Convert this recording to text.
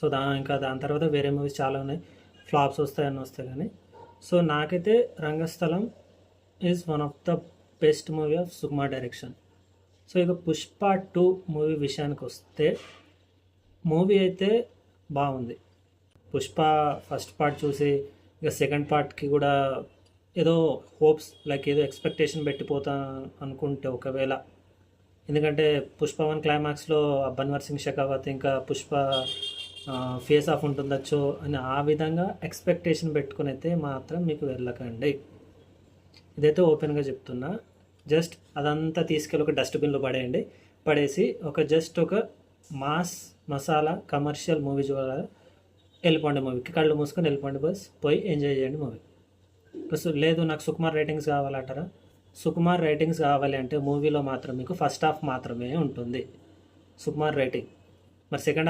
So ఇంకా దాని తర్వాత వేరే మూవీస్ చాలా ఉన్నాయి, ఫ్లాప్స్ వస్తాయని వస్తాయి కానీ. సో నాకైతే Rangasthalam is one of the best movie of Sukumar direction. So ఇక పుష్ప 2 మూవీ విషయానికి వస్తే మూవీ అయితే బాగుంది. పుష్ప ఫస్ట్ పార్ట్ చూసి ఇక సెకండ్ పార్ట్కి కూడా ఏదో హోప్స్ లైక్ ఏదో ఎక్స్పెక్టేషన్ పెట్టిపోతా అనుకుంటే ఒకవేళ, ఎందుకంటే పుష్ప 1 క్లైమాక్స్లో బన్వర్ సింగ్ షెకావత్ ఇంకా పుష్ప ఫేస్ ఆఫ్ ఉంటుందచ్చో అని ఆ విధంగా ఎక్స్పెక్టేషన్ పెట్టుకుని అయితే మాత్రం మీకు వెళ్ళకండి. ఇదైతే ఓపెన్గా చెప్తున్నా. జస్ట్ అదంతా తీసుకెళ్ళి ఒక డస్ట్బిన్లో పడేయండి. పడేసి ఒక మాస్ మసాలా కమర్షియల్ మూవీ చూడాలి, వెళ్ళిపోండి. మూవీకి కళ్ళు మూసుకొని వెళ్ళిపోండి, బస్ పోయి ఎంజాయ్ చేయండి మూవీ. బస్ లేదు నాకు సుకుమార్ రైటింగ్స్ కావాలంటారా, సుకుమార్ రైటింగ్స్ కావాలి అంటే మూవీలో మాత్రం మీకు ఫస్ట్ హాఫ్ మాత్రమే ఉంటుంది సుకుమార్ రైటింగ్. మరి సెకండ్ హాఫ్